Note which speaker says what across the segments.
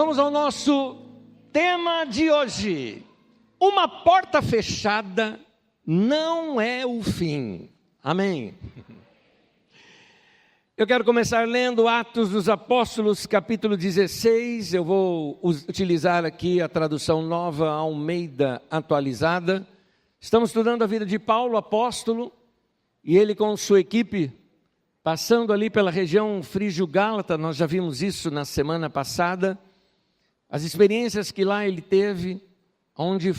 Speaker 1: Vamos ao nosso tema de hoje. Uma porta fechada não é o fim. Amém. Eu quero começar lendo Atos dos Apóstolos, capítulo 16. Eu vou utilizar aqui a tradução Nova Almeida atualizada. Estamos estudando a vida de Paulo, apóstolo, e ele com sua equipe, passando ali pela região Frígio-Gálata. Nós já vimos isso na semana passada. As experiências que lá ele teve, onde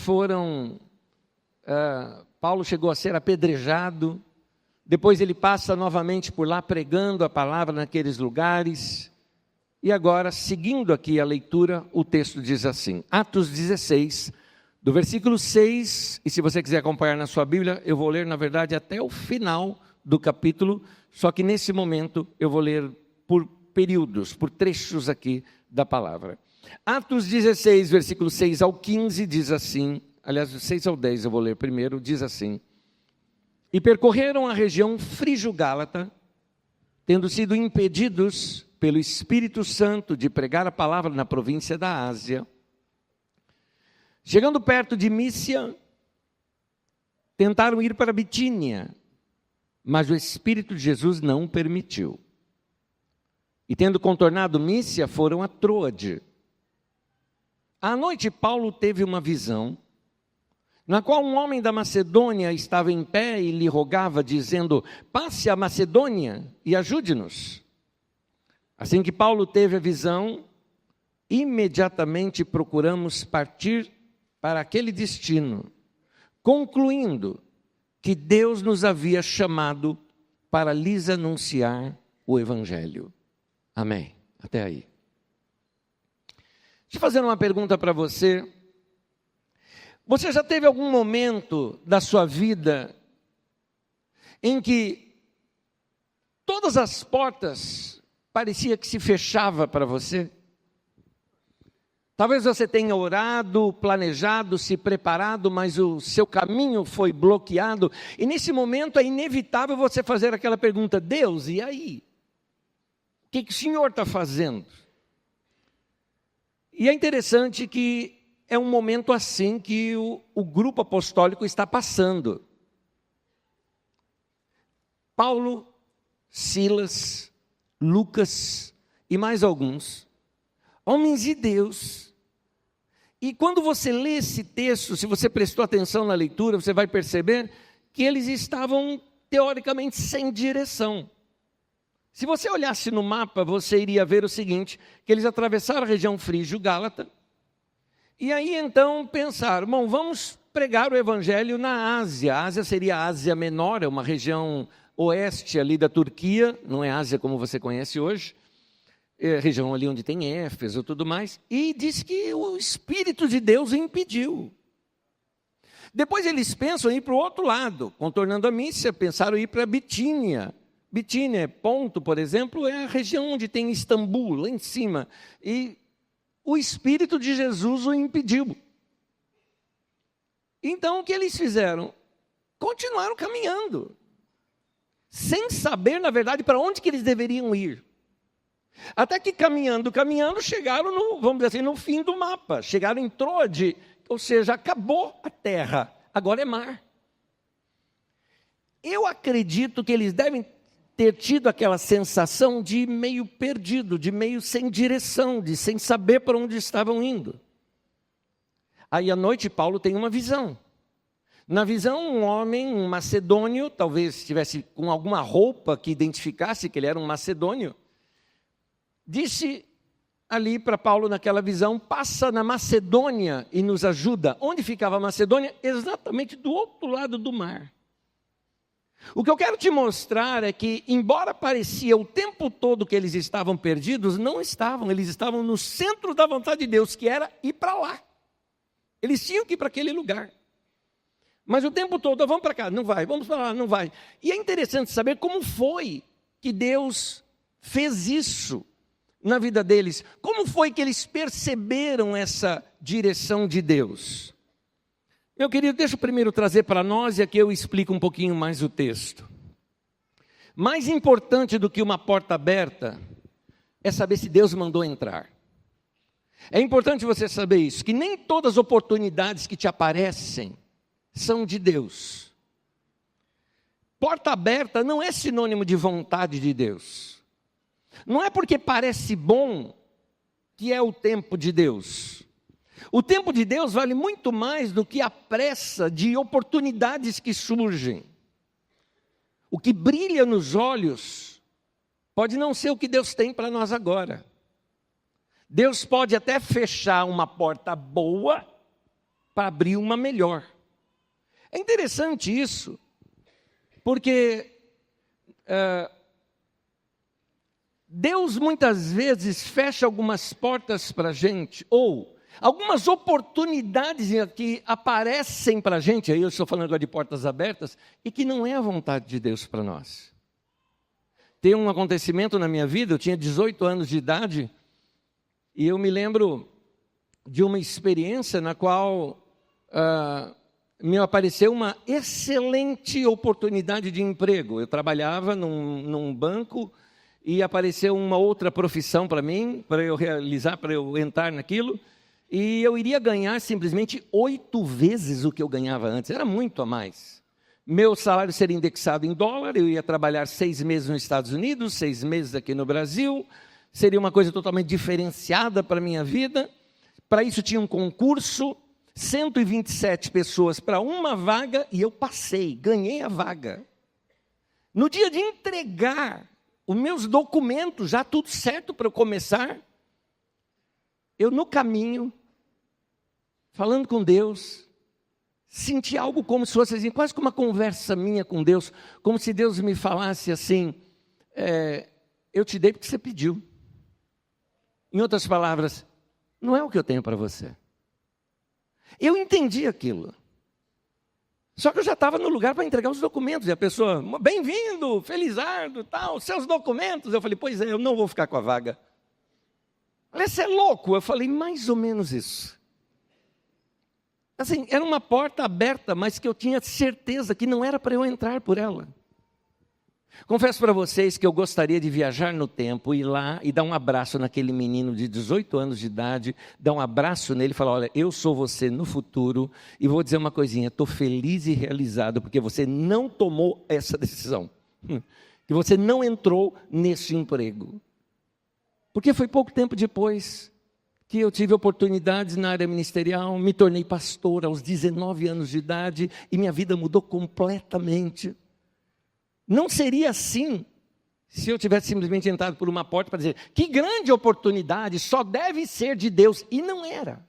Speaker 1: Paulo chegou a ser apedrejado. Depois ele passa novamente por lá pregando a palavra naqueles lugares. E agora, seguindo aqui a leitura, o texto diz assim, Atos 16, do versículo 6, e se você quiser acompanhar na sua Bíblia, eu vou ler, na verdade, até o final do capítulo, só que nesse momento eu vou ler por períodos, por trechos aqui da palavra. Atos 16, versículo 6 ao 15, diz assim, aliás, do 6 ao 10 eu vou ler primeiro, diz assim: E percorreram a região Frígio-Gálata, tendo sido impedidos pelo Espírito Santo de pregar a palavra na província da Ásia. Chegando perto de Mísia, tentaram ir para Bitínia, mas o Espírito de Jesus não permitiu. E tendo contornado Mísia, foram a Troade. À noite, Paulo teve uma visão, na qual um homem da Macedônia estava em pé e lhe rogava, dizendo: passe a Macedônia e ajude-nos. Assim que Paulo teve a visão, imediatamente procuramos partir para aquele destino, concluindo que Deus nos havia chamado para lhes anunciar o Evangelho. Amém. Até aí. Deixa eu fazer uma pergunta para você. Você já teve algum momento da sua vida em que todas as portas parecia que se fechava para você? Talvez você tenha orado, planejado, se preparado, mas o seu caminho foi bloqueado. E nesse momento é inevitável você fazer aquela pergunta: Deus, e aí? O que o Senhor está fazendo? E é interessante que é um momento assim que o grupo apostólico está passando. Paulo, Silas, Lucas e mais alguns, homens de Deus. E quando você lê esse texto, se você prestou atenção na leitura, você vai perceber que eles estavam teoricamente sem direção. Se você olhasse no mapa, você iria ver o seguinte, que eles atravessaram a região Frígio-Gálata, e aí então pensaram, bom, vamos pregar o Evangelho na Ásia. A Ásia seria a Ásia Menor, é uma região oeste ali da Turquia, não é Ásia como você conhece hoje, é a região ali onde tem Éfeso e tudo mais, e diz que o Espírito de Deus impediu. Depois eles pensam em ir para o outro lado, contornando a Mísia, pensaram em ir para Bitínia. Bitínia, Ponto, por exemplo, é a região onde tem Istambul, lá em cima. E o Espírito de Jesus o impediu. Então, o que eles fizeram? Continuaram caminhando, sem saber, na verdade, para onde que eles deveriam ir. Até que caminhando, chegaram, vamos dizer assim, no fim do mapa. Chegaram em Troade, ou seja, acabou a terra, agora é mar. Eu acredito que eles devem ter tido aquela sensação de meio perdido, de meio sem direção, de sem saber para onde estavam indo. Aí à noite Paulo tem uma visão. Na visão um homem, um macedônio, talvez estivesse com alguma roupa que identificasse que ele era um macedônio, disse ali para Paulo naquela visão: passa na Macedônia e nos ajuda. Onde ficava a Macedônia? Exatamente do outro lado do mar. O que eu quero te mostrar é que, embora parecia o tempo todo que eles estavam perdidos, não estavam, eles estavam no centro da vontade de Deus, que era ir para lá. Eles tinham que ir para aquele lugar. Mas o tempo todo, vamos para cá, não vai, vamos para lá, não vai. E é interessante saber como foi que Deus fez isso na vida deles. Como foi que eles perceberam essa direção de Deus? Meu querido, deixa eu primeiro trazer para nós e aqui eu explico um pouquinho mais o texto. Mais importante do que uma porta aberta é saber se Deus mandou entrar. É importante você saber isso, que nem todas as oportunidades que te aparecem são de Deus. Porta aberta não é sinônimo de vontade de Deus. Não é porque parece bom que é o tempo de Deus. O tempo de Deus vale muito mais do que a pressa de oportunidades que surgem. O que brilha nos olhos pode não ser o que Deus tem para nós agora. Deus pode até fechar uma porta boa para abrir uma melhor. É interessante isso, porque Deus muitas vezes fecha algumas portas para a gente, ou algumas oportunidades que aparecem para a gente, aí eu estou falando agora de portas abertas, e que não é a vontade de Deus para nós. Tem um acontecimento na minha vida, eu tinha 18 anos de idade, e eu me lembro de uma experiência na qual me apareceu uma excelente oportunidade de emprego. Eu trabalhava num banco e apareceu uma outra profissão para mim, para eu realizar, para eu entrar naquilo, e eu iria ganhar simplesmente 8 vezes o que eu ganhava antes, era muito a mais. Meu salário seria indexado em dólar, eu ia trabalhar 6 meses nos Estados Unidos, 6 meses aqui no Brasil, seria uma coisa totalmente diferenciada para a minha vida. Para isso tinha um concurso, 127 pessoas para uma vaga, e eu passei, ganhei a vaga. No dia de entregar os meus documentos, já tudo certo para eu começar, eu no caminho, falando com Deus, senti algo como se fosse assim, quase como uma conversa minha com Deus, como se Deus me falasse assim, eu te dei porque você pediu. Em outras palavras, não é o que eu tenho para você. Eu entendi aquilo. Só que eu já estava no lugar para entregar os documentos. E a pessoa, bem-vindo, felizardo, tal, seus documentos. Eu falei, pois é, eu não vou ficar com a vaga. Falei, você é louco? Eu falei, mais ou menos isso. Assim, era uma porta aberta, mas que eu tinha certeza que não era para eu entrar por ela. Confesso para vocês que eu gostaria de viajar no tempo, ir lá e dar um abraço naquele menino de 18 anos de idade, dar um abraço nele e falar, olha, eu sou você no futuro e vou dizer uma coisinha, estou feliz e realizado porque você não tomou essa decisão, que você não entrou nesse emprego. Porque foi pouco tempo depois que eu tive oportunidades na área ministerial, me tornei pastor aos 19 anos de idade e minha vida mudou completamente. Não seria assim se eu tivesse simplesmente entrado por uma porta para dizer que grande oportunidade, só deve ser de Deus. E não era.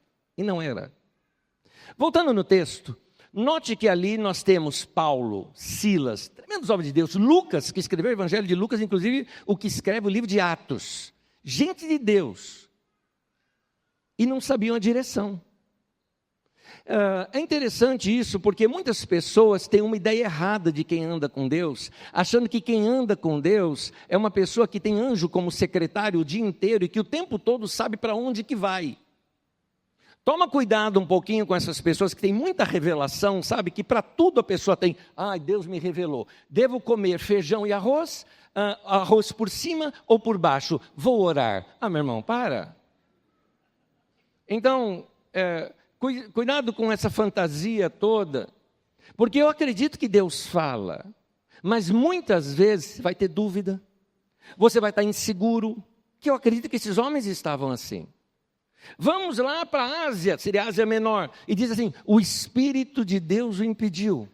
Speaker 1: Voltando no texto, note que ali nós temos Paulo, Silas, tremendos homens de Deus, Lucas, que escreveu o Evangelho de Lucas, inclusive o que escreve o livro de Atos. Gente de Deus. E não sabiam a direção. É interessante isso, porque muitas pessoas têm uma ideia errada de quem anda com Deus, achando que quem anda com Deus é uma pessoa que tem anjo como secretário o dia inteiro e que o tempo todo sabe para onde que vai. Toma cuidado um pouquinho com essas pessoas que têm muita revelação, sabe? Que para tudo a pessoa tem, Deus me revelou, devo comer feijão e arroz, arroz por cima ou por baixo, vou orar. Meu irmão, para. Então, cuidado com essa fantasia toda, porque eu acredito que Deus fala, mas muitas vezes vai ter dúvida, você vai estar inseguro, que eu acredito que esses homens estavam assim. Vamos lá para a Ásia, seria a Ásia Menor, e diz assim, o Espírito de Deus o impediu.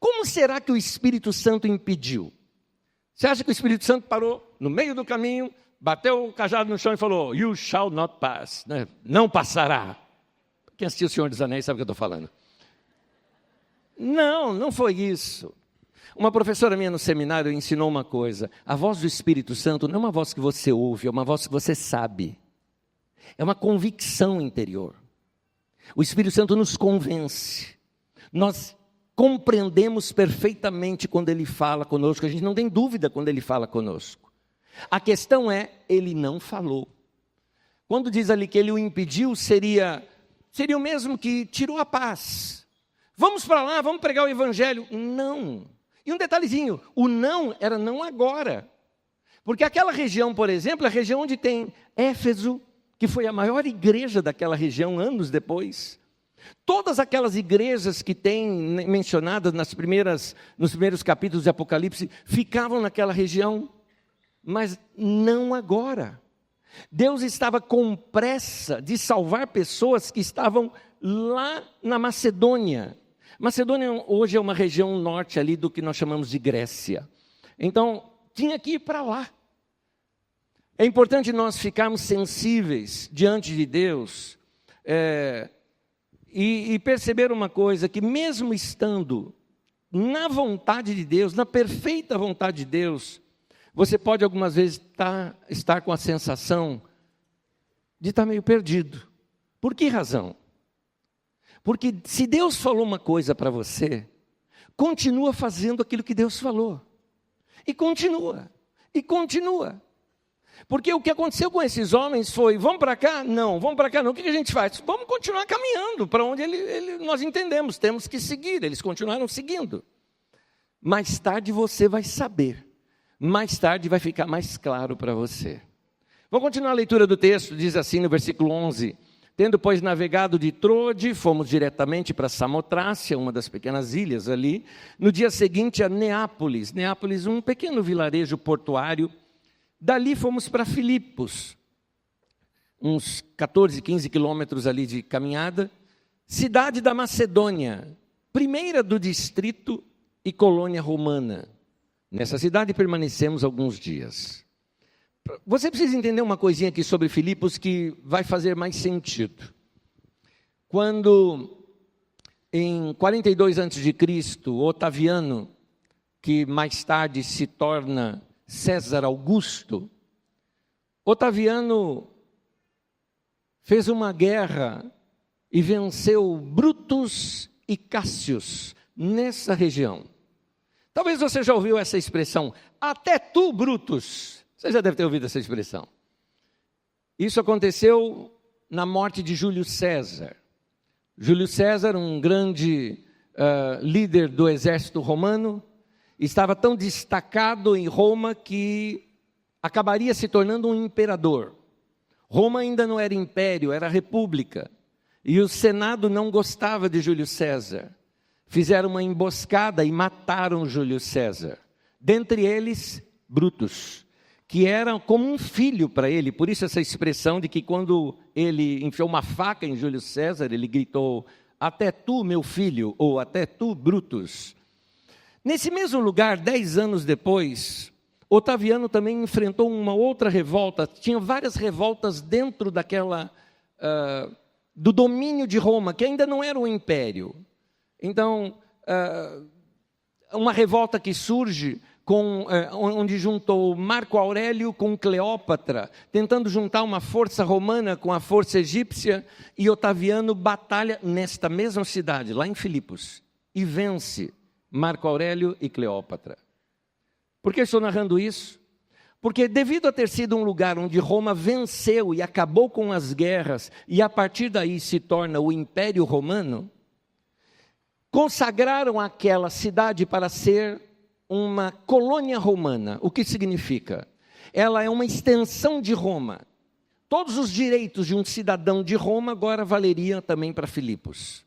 Speaker 1: Como será que o Espírito Santo impediu? Você acha que o Espírito Santo parou no meio do caminho, bateu o cajado no chão e falou, you shall not pass, né? Não passará. Quem assistiu O Senhor dos Anéis sabe o que eu estou falando. Não foi isso. Uma professora minha no seminário ensinou uma coisa. A voz do Espírito Santo não é uma voz que você ouve, é uma voz que você sabe. É uma convicção interior. O Espírito Santo nos convence. Nós compreendemos perfeitamente quando Ele fala conosco. A gente não tem dúvida quando Ele fala conosco. A questão é, Ele não falou. Quando diz ali que Ele o impediu, seria o mesmo que tirou a paz. Vamos para lá, vamos pregar o Evangelho. Não. E um detalhezinho, o não era não agora. Porque aquela região, por exemplo, é a região onde tem Éfeso, que foi a maior igreja daquela região anos depois. Todas aquelas igrejas que tem mencionadas nos primeiros capítulos de Apocalipse ficavam naquela região, mas não agora. Deus estava com pressa de salvar pessoas que estavam lá na Macedônia. Macedônia hoje é uma região norte ali do que nós chamamos de Grécia. Então, tinha que ir para lá. É importante nós ficarmos sensíveis diante de Deus e perceber uma coisa, que mesmo estando na vontade de Deus, na perfeita vontade de Deus, você pode algumas vezes estar com a sensação de estar meio perdido. Por que razão? Porque se Deus falou uma coisa para você, continua fazendo aquilo que Deus falou. E continua. Porque o que aconteceu com esses homens foi, vamos para cá? Não, vamos para cá não. O que a gente faz? Vamos continuar caminhando para onde nós entendemos, temos que seguir. Eles continuaram seguindo. Mais tarde você vai saber. Mais tarde vai ficar mais claro para você. Vamos continuar a leitura do texto, diz assim no versículo 11. Tendo, pois, navegado de Trode, fomos diretamente para Samotrácia, uma das pequenas ilhas ali. No dia seguinte a Neápolis. Neápolis, um pequeno vilarejo portuário. Dali fomos para Filipos, uns 14, 15 quilômetros ali de caminhada. Cidade da Macedônia, primeira do distrito e colônia romana. Nessa cidade permanecemos alguns dias. Você precisa entender uma coisinha aqui sobre Filipos que vai fazer mais sentido. Quando, em 42 a.C., Otaviano, que mais tarde se torna César Augusto, Otaviano fez uma guerra e venceu Brutus e Cássius nessa região. Talvez você já ouviu essa expressão, até tu, Brutus. Você já deve ter ouvido essa expressão. Isso aconteceu na morte de Júlio César. Júlio César, um grande líder do exército romano, estava tão destacado em Roma que acabaria se tornando um imperador. Roma ainda não era império, era república. E o Senado não gostava de Júlio César. Fizeram uma emboscada e mataram Júlio César. Dentre eles, Brutus, que era como um filho para ele. Por isso essa expressão de que quando ele enfiou uma faca em Júlio César, ele gritou, até tu, meu filho, ou até tu, Brutus. Nesse mesmo lugar, 10 anos depois, Otaviano também enfrentou uma outra revolta. Tinha várias revoltas dentro do domínio de Roma, que ainda não era um império. Então, uma revolta que surge onde juntou Marco Aurélio com Cleópatra, tentando juntar uma força romana com a força egípcia, e Otaviano batalha nesta mesma cidade, lá em Filipos, e vence Marco Aurélio e Cleópatra. Por que estou narrando isso? Porque devido a ter sido um lugar onde Roma venceu e acabou com as guerras, e a partir daí se torna o Império Romano, consagraram aquela cidade para ser uma colônia romana. O que significa? Ela é uma extensão de Roma. Todos os direitos de um cidadão de Roma agora valeriam também para Filipos.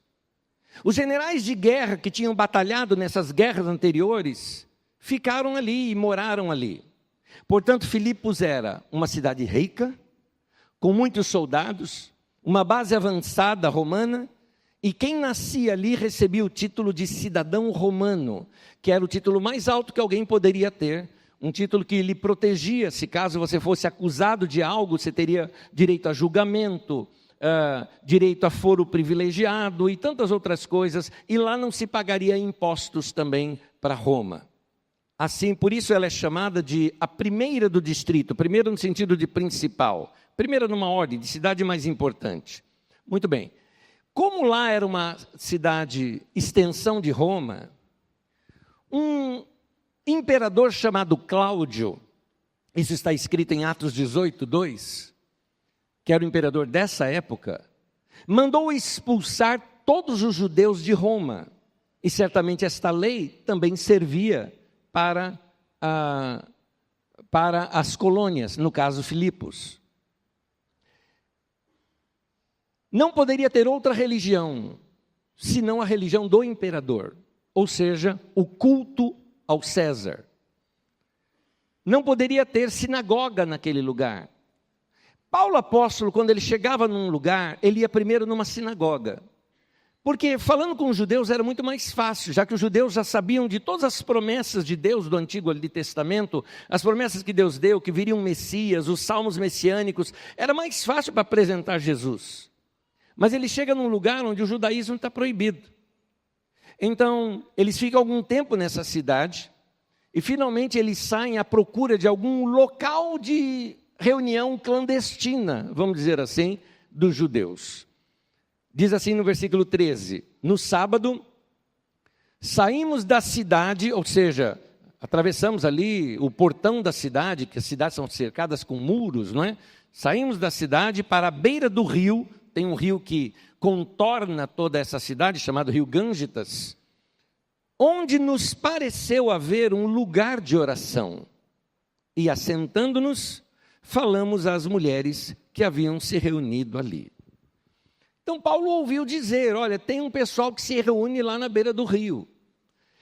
Speaker 1: Os generais de guerra que tinham batalhado nessas guerras anteriores ficaram ali e moraram ali. Portanto, Filipos era uma cidade rica, com muitos soldados, uma base avançada romana, e quem nascia ali recebia o título de cidadão romano, que era o título mais alto que alguém poderia ter, um título que lhe protegia, se caso você fosse acusado de algo, você teria direito a julgamento, direito a foro privilegiado e tantas outras coisas, e lá não se pagaria impostos também para Roma. Assim, por isso ela é chamada de a primeira do distrito, primeira no sentido de principal, primeira numa ordem, de cidade mais importante. Muito bem. Como lá era uma cidade extensão de Roma, um imperador chamado Cláudio, isso está escrito em Atos 18, 2, que era o imperador dessa época, mandou expulsar todos os judeus de Roma. E certamente esta lei também servia para as colônias, no caso Filipos. não poderia ter outra religião, senão a religião do imperador, ou seja, o culto ao César. Não poderia ter sinagoga naquele lugar. Paulo apóstolo, quando ele chegava num lugar, ele ia primeiro numa sinagoga. Porque falando com os judeus era muito mais fácil, já que os judeus já sabiam de todas as promessas de Deus do Antigo Testamento, as promessas que Deus deu, que viria um Messias, os salmos messiânicos, era mais fácil para apresentar Jesus. Mas ele chega num lugar onde o judaísmo está proibido. Então, eles ficam algum tempo nessa cidade, e finalmente eles saem à procura de algum local de reunião clandestina, vamos dizer assim, dos judeus. Diz assim no versículo 13, no sábado, saímos da cidade, ou seja, atravessamos ali o portão da cidade, que as cidades são cercadas com muros, não é? Saímos da cidade para a beira do rio, tem um rio que contorna toda essa cidade, chamado Rio Gângitas, onde nos pareceu haver um lugar de oração. E assentando-nos, falamos às mulheres que haviam se reunido ali. Então Paulo ouviu dizer, olha, tem um pessoal que se reúne lá na beira do rio.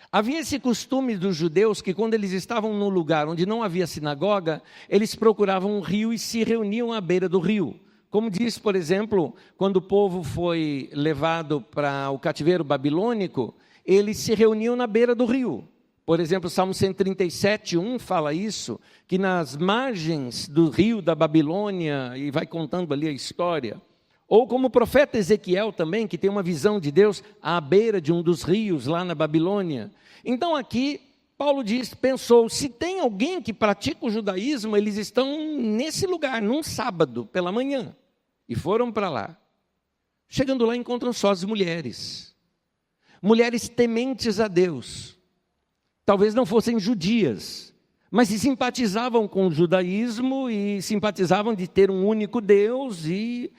Speaker 1: Havia esse costume dos judeus que quando eles estavam num lugar onde não havia sinagoga, eles procuravam um rio e se reuniam à beira do rio. Como diz, por exemplo, quando o povo foi levado para o cativeiro babilônico, eles se reuniam na beira do rio. Por exemplo, Salmo 137:1 fala isso, que nas margens do rio da Babilônia, e vai contando ali a história. Ou como o profeta Ezequiel também, que tem uma visão de Deus à beira de um dos rios lá na Babilônia. Então aqui, Paulo pensou, se tem alguém que pratica o judaísmo, eles estão nesse lugar, num sábado, pela manhã. E foram para lá. Chegando lá, encontram só as mulheres. Mulheres tementes a Deus. Talvez não fossem judias, mas se simpatizavam com o judaísmo e simpatizavam de ter um único Deus e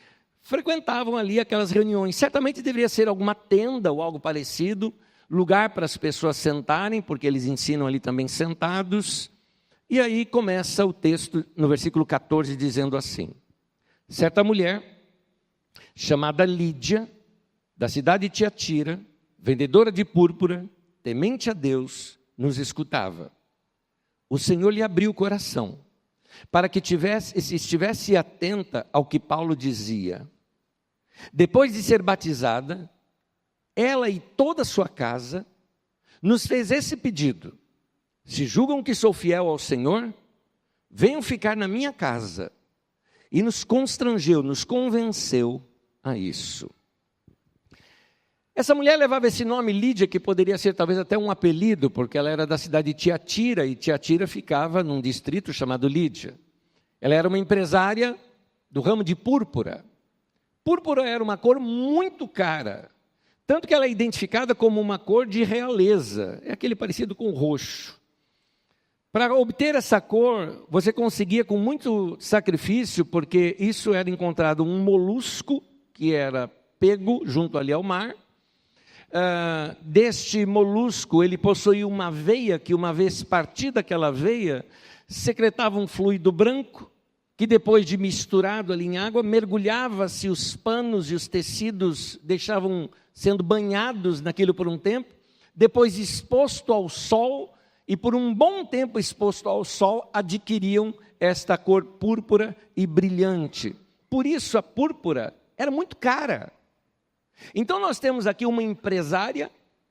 Speaker 1: frequentavam ali aquelas reuniões. Certamente deveria ser alguma tenda ou algo parecido, lugar para as pessoas sentarem, porque eles ensinam ali também sentados. E aí começa o texto no versículo 14 dizendo assim: certa mulher, chamada Lídia, da cidade de Tiatira, vendedora de púrpura, temente a Deus, nos escutava. O Senhor lhe abriu o coração, para que estivesse atenta ao que Paulo dizia. Depois de ser batizada, ela e toda a sua casa nos fez esse pedido: se julgam que sou fiel ao Senhor, venham ficar na minha casa. E nos constrangeu, nos convenceu a isso. Essa mulher levava esse nome Lídia, que poderia ser talvez até um apelido, porque ela era da cidade de Tiatira, e Tiatira ficava num distrito chamado Lídia. Ela era uma empresária do ramo de púrpura. Púrpura era uma cor muito cara, tanto que ela é identificada como uma cor de realeza, é aquele parecido com roxo. Para obter essa cor, você conseguia com muito sacrifício, porque isso era encontrado um molusco, que era pego junto ali ao mar. Deste molusco, ele possuía uma veia, que uma vez partida aquela veia, secretava um fluido branco, que depois de misturado ali em água, mergulhava-se os panos e os tecidos, deixavam sendo banhados naquilo por um tempo, depois exposto ao sol, e por um bom tempo exposto ao sol, adquiriam esta cor púrpura e brilhante. Por isso a púrpura era muito cara. Então nós temos aqui uma empresária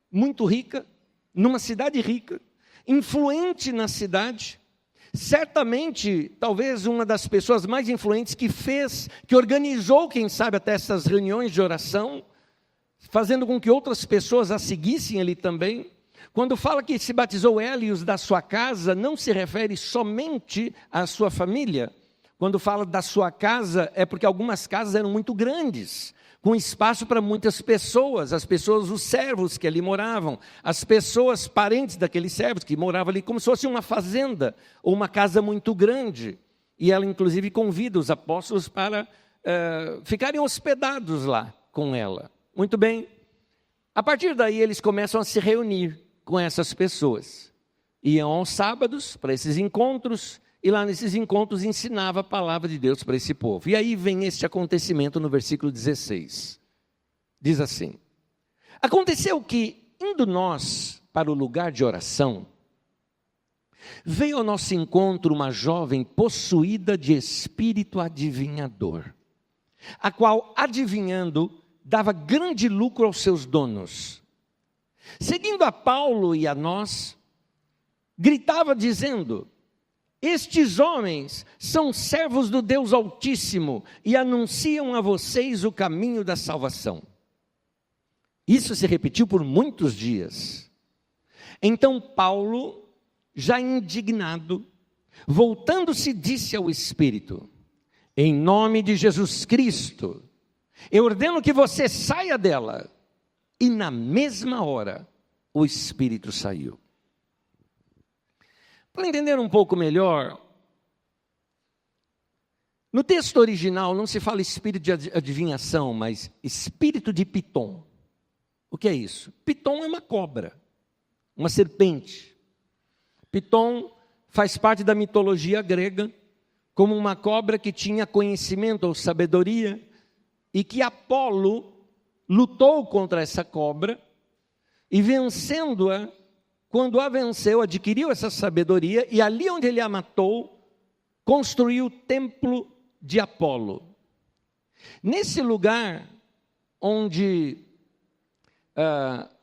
Speaker 1: muito rica, numa cidade rica, influente na cidade, certamente, talvez uma das pessoas mais influentes que organizou, quem sabe, até essas reuniões de oração, fazendo com que outras pessoas a seguissem ali também. Quando fala que se batizou ela e os da sua casa, não se refere somente à sua família. Quando fala da sua casa, é porque algumas casas eram muito grandes, com espaço para muitas pessoas, as pessoas, os servos que ali moravam, as pessoas parentes daqueles servos que moravam ali, como se fosse uma fazenda ou uma casa muito grande. E ela, inclusive, convida os apóstolos para ficarem hospedados lá com ela. Muito bem. A partir daí, eles começam a se reunir com essas pessoas. Iam aos sábados para esses encontros, e lá nesses encontros ensinava a palavra de Deus para esse povo. E aí vem este acontecimento no versículo 16. Diz assim: aconteceu que, indo nós para o lugar de oração, veio ao nosso encontro uma jovem possuída de espírito adivinhador, a qual, adivinhando, dava grande lucro aos seus donos. Seguindo a Paulo e a nós, gritava dizendo: estes homens são servos do Deus Altíssimo e anunciam a vocês o caminho da salvação. Isso se repetiu por muitos dias. Então Paulo, já indignado, voltando-se, disse ao Espírito: em nome de Jesus Cristo, eu ordeno que você saia dela. E na mesma hora, o Espírito saiu. Para entender um pouco melhor, no texto original não se fala espírito de adivinhação, mas espírito de Piton. O que é isso? Piton é uma cobra, uma serpente. Piton faz parte da mitologia grega, como uma cobra que tinha conhecimento ou sabedoria, e que Apolo lutou contra essa cobra, e vencendo-a, quando a venceu, adquiriu essa sabedoria, e ali onde ele a matou, construiu o templo de Apolo. Nesse lugar onde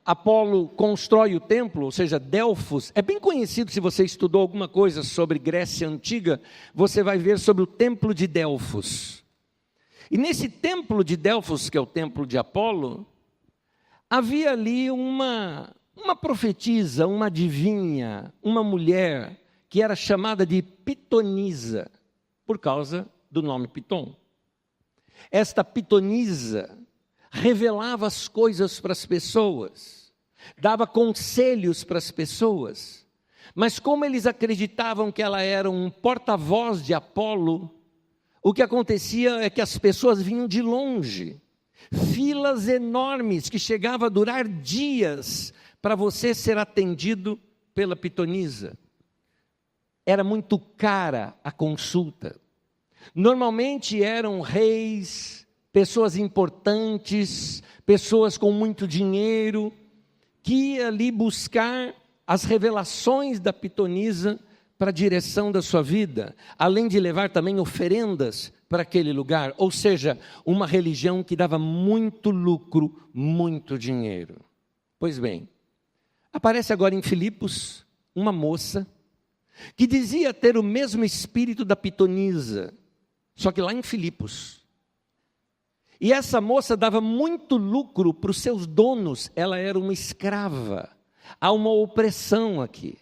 Speaker 1: Apolo constrói o templo, ou seja, Delfos, é bem conhecido. Se você estudou alguma coisa sobre Grécia Antiga, você vai ver sobre o templo de Delfos. E nesse templo de Delfos, que é o templo de Apolo, havia ali uma profetisa, uma adivinha, uma mulher, que era chamada de Pitonisa, por causa do nome Piton. Esta Pitonisa revelava as coisas para as pessoas, dava conselhos para as pessoas, mas como eles acreditavam que ela era um porta-voz de Apolo, o que acontecia é que as pessoas vinham de longe, filas enormes que chegavam a durar dias para você ser atendido pela Pitonisa. Era muito cara a consulta. Normalmente eram reis, pessoas importantes, pessoas com muito dinheiro, que iam ali buscar as revelações da Pitonisa para a direção da sua vida, além de levar também oferendas para aquele lugar, ou seja, uma religião que dava muito lucro, muito dinheiro. Pois bem, aparece agora em Filipos uma moça que dizia ter o mesmo espírito da Pitonisa, só que lá em Filipos. E essa moça dava muito lucro para os seus donos, ela era uma escrava. Há uma opressão aqui.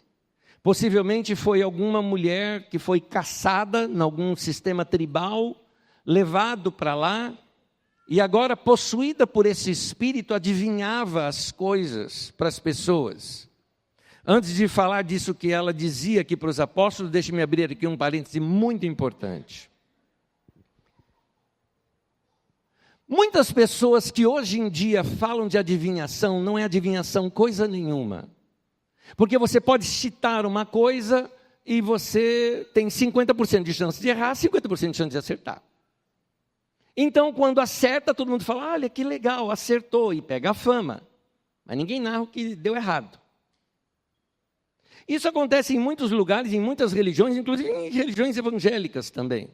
Speaker 1: Possivelmente foi alguma mulher que foi caçada em algum sistema tribal, levado para lá, e agora, possuída por esse espírito, adivinhava as coisas para as pessoas. Antes de falar disso que ela dizia aqui para os apóstolos, deixe-me abrir aqui um parêntese muito importante. Muitas pessoas que hoje em dia falam de adivinhação, não é adivinhação coisa nenhuma. Porque você pode citar uma coisa e você tem 50% de chance de errar, 50% de chance de acertar. Então, quando acerta, todo mundo fala: olha, que legal, acertou, e pega a fama. Mas ninguém narra o que deu errado. Isso acontece em muitos lugares, em muitas religiões, inclusive em religiões evangélicas também,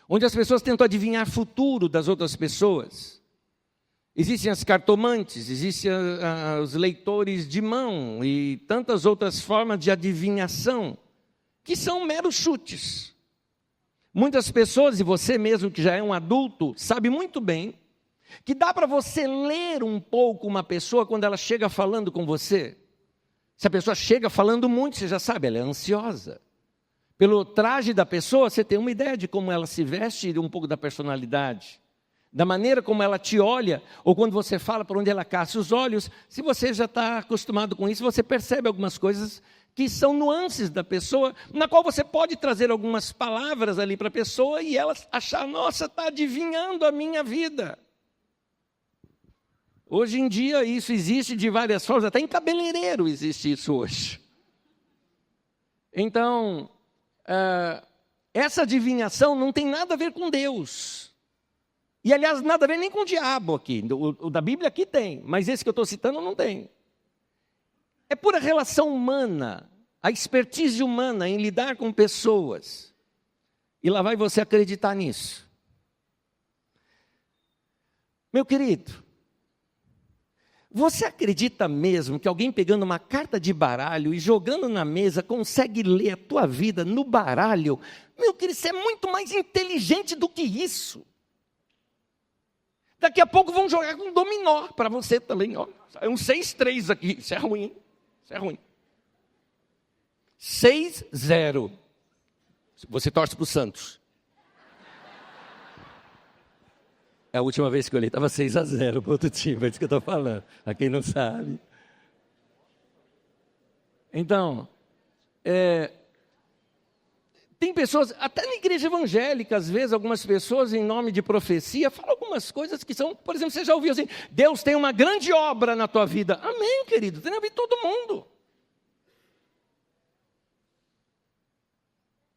Speaker 1: onde as pessoas tentam adivinhar o futuro das outras pessoas. Existem as cartomantes, existem os leitores de mão e tantas outras formas de adivinhação, que são meros chutes. Muitas pessoas, e você mesmo que já é um adulto, sabe muito bem, que dá para você ler um pouco uma pessoa quando ela chega falando com você. Se a pessoa chega falando muito, você já sabe, ela é ansiosa. Pelo traje da pessoa, você tem uma ideia de como ela se veste e um pouco da personalidade. Da maneira como ela te olha, ou quando você fala para onde ela caça os olhos, se você já está acostumado com isso, você percebe algumas coisas que são nuances da pessoa, na qual você pode trazer algumas palavras ali para a pessoa e ela achar: nossa, está adivinhando a minha vida. Hoje em dia isso existe de várias formas, até em cabeleireiro existe isso hoje. Então, essa adivinhação não tem nada a ver com Deus. E, aliás, nada a ver nem com o diabo aqui. O da Bíblia aqui tem, mas esse que eu estou citando não tem. É pura relação humana, a expertise humana em lidar com pessoas. E lá vai você acreditar nisso. Meu querido, você acredita mesmo que alguém pegando uma carta de baralho e jogando na mesa consegue ler a tua vida no baralho? Meu querido, você é muito mais inteligente do que isso. Daqui a pouco vão jogar com dominó para você também. Ó. É um 6-3 aqui, isso é ruim, hein? Isso é ruim. 6-0. Você torce para o Santos. A última vez que eu olhei estava 6-0 para o outro time, é isso que eu estou falando, a quem não sabe. Então, tem pessoas, até na igreja evangélica, às vezes, algumas pessoas, em nome de profecia, falam algumas coisas que são, por exemplo, você já ouviu assim, Deus tem uma grande obra na tua vida. Amém, querido, tem na vida de todo mundo.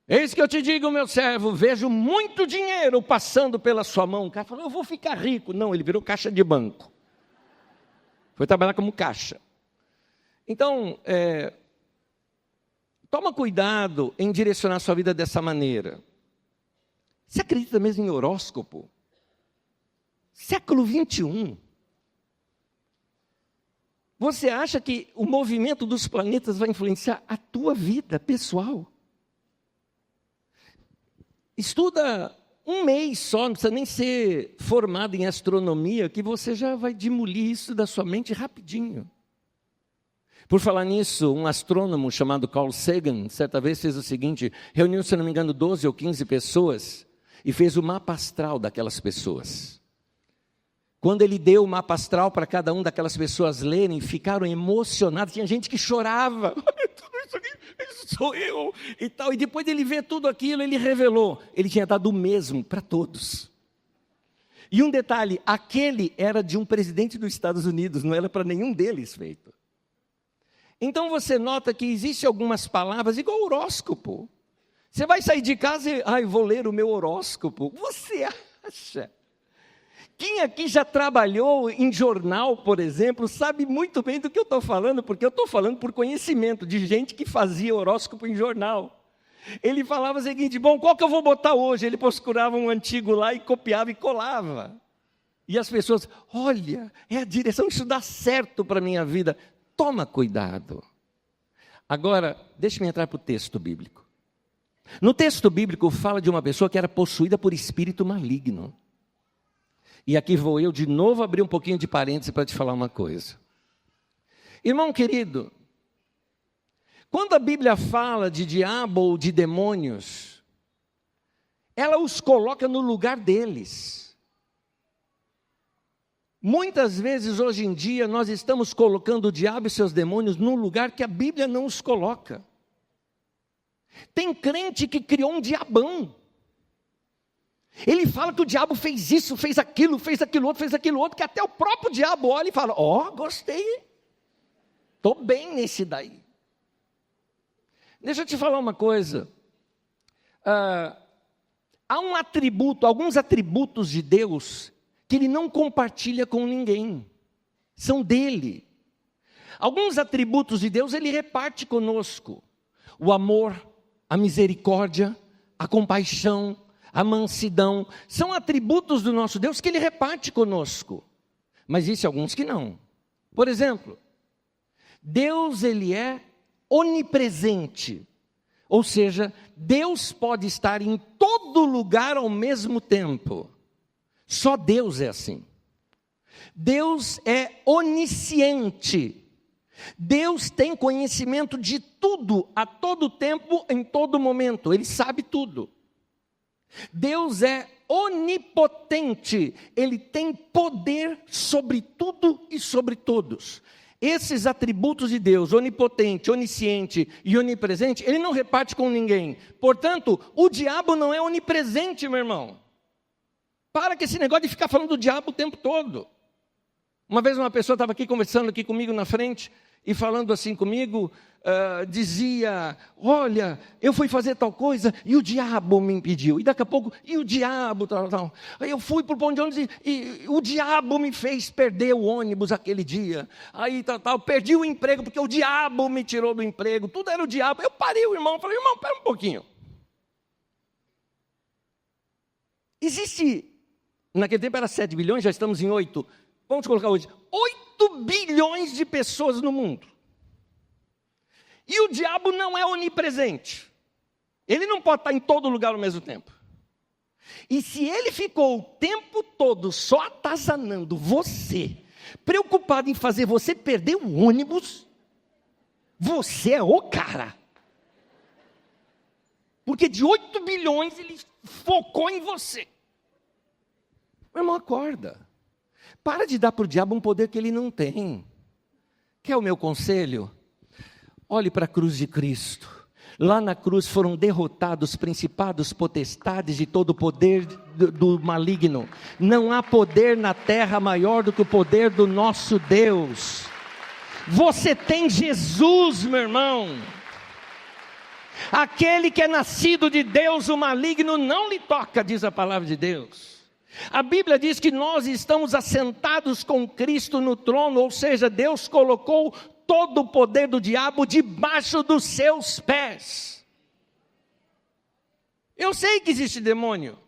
Speaker 1: Eis que eu te digo, meu servo, vejo muito dinheiro passando pela sua mão. O cara falou, eu vou ficar rico. Não, ele virou caixa de banco. Foi trabalhar como caixa. Então, toma cuidado em direcionar a sua vida dessa maneira. Você acredita mesmo em horóscopo? Século 21. Você acha que o movimento dos planetas vai influenciar a tua vida pessoal? Estuda um mês só, não precisa nem ser formado em astronomia, que você já vai demolir isso da sua mente rapidinho. Por falar nisso, um astrônomo chamado Carl Sagan, certa vez fez o seguinte, reuniu, se não me engano, 12 ou 15 pessoas e fez o mapa astral daquelas pessoas. Quando ele deu o mapa astral para cada uma daquelas pessoas lerem, ficaram emocionados, tinha gente que chorava. Isso aqui, isso sou eu, e tal. E depois de ele ver tudo aquilo, ele revelou. Ele tinha dado o mesmo para todos. E um detalhe, aquele era de um presidente dos Estados Unidos, não era para nenhum deles feito. Então você nota que existem algumas palavras, igual horóscopo. Você vai sair de casa e, vou ler o meu horóscopo. Você acha? Quem aqui já trabalhou em jornal, por exemplo, sabe muito bem do que eu estou falando, porque eu estou falando por conhecimento de gente que fazia horóscopo em jornal. Ele falava o seguinte, bom, qual que eu vou botar hoje? Ele procurava um antigo lá e copiava e colava. E as pessoas, olha, é a direção, isso dá certo para a minha vida. Toma cuidado. Agora, deixa-me entrar para o texto bíblico. No texto bíblico fala de uma pessoa que era possuída por espírito maligno. E aqui vou eu de novo abrir um pouquinho de parênteses para te falar uma coisa. Irmão querido, quando a Bíblia fala de diabo ou de demônios, ela os coloca no lugar deles. Muitas vezes hoje em dia nós estamos colocando o diabo e seus demônios num lugar que a Bíblia não os coloca. Tem crente que criou um diabão. Ele fala que o diabo fez isso, fez aquilo outro, que até o próprio diabo olha e fala, gostei, estou bem nesse daí. Deixa eu te falar uma coisa, há um atributo, alguns atributos de Deus, que Ele não compartilha com ninguém, são dele. Alguns atributos de Deus Ele reparte conosco, o amor, a misericórdia, a compaixão, a mansidão, são atributos do nosso Deus que Ele reparte conosco. Mas existem alguns que não. Por exemplo, Deus Ele é onipresente. Ou seja, Deus pode estar em todo lugar ao mesmo tempo. Só Deus é assim. Deus é onisciente. Deus tem conhecimento de tudo, a todo tempo, em todo momento. Ele sabe tudo. Deus é onipotente, Ele tem poder sobre tudo e sobre todos. Esses atributos de Deus, onipotente, onisciente e onipresente, Ele não reparte com ninguém. Portanto, o diabo não é onipresente, meu irmão. Para com esse negócio de ficar falando do diabo o tempo todo. Uma vez uma pessoa estava aqui conversando aqui comigo na frente, e falando assim comigo, dizia, olha, eu fui fazer tal coisa e o diabo me impediu. E daqui a pouco, e o diabo, tal. Aí eu fui para o ponto de ônibus e o diabo me fez perder o ônibus aquele dia. Aí tal, perdi o emprego porque o diabo me tirou do emprego. Tudo era o diabo. Eu parei o irmão, falei, irmão, espera um pouquinho. Existe, naquele tempo era 7 bilhões, já estamos em 8. Vamos colocar hoje, 8 bilhões de pessoas no mundo. E o diabo não é onipresente. Ele não pode estar em todo lugar ao mesmo tempo. E se ele ficou o tempo todo só atazanando você, preocupado em fazer você perder o ônibus, você é o cara. Porque de 8 bilhões ele focou em você. Meu irmão, acorda. Para de dar para o diabo um poder que ele não tem. Quer o meu conselho? Olhe para a cruz de Cristo. Lá na cruz foram derrotados principados, potestades de todo o poder do maligno. Não há poder na terra maior do que o poder do nosso Deus. Você tem Jesus, meu irmão. Aquele que é nascido de Deus, o maligno não lhe toca, diz a palavra de Deus. A Bíblia diz que nós estamos assentados com Cristo no trono, ou seja, Deus colocou todo o poder do diabo debaixo dos seus pés. Eu sei que existe demônio.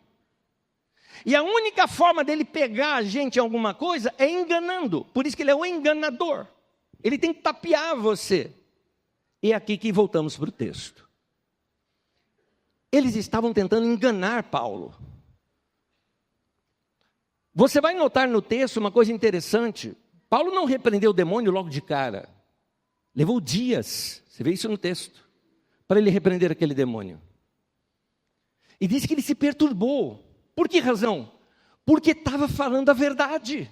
Speaker 1: E a única forma dele pegar a gente em alguma coisa é enganando. Por isso que ele é o enganador. Ele tem que tapear você. E é aqui que voltamos para o texto. Eles estavam tentando enganar Paulo. Você vai notar no texto uma coisa interessante. Paulo não repreendeu o demônio logo de cara. Levou dias, você vê isso no texto, para ele repreender aquele demônio. E diz que ele se perturbou. Por que razão? Porque estava falando a verdade.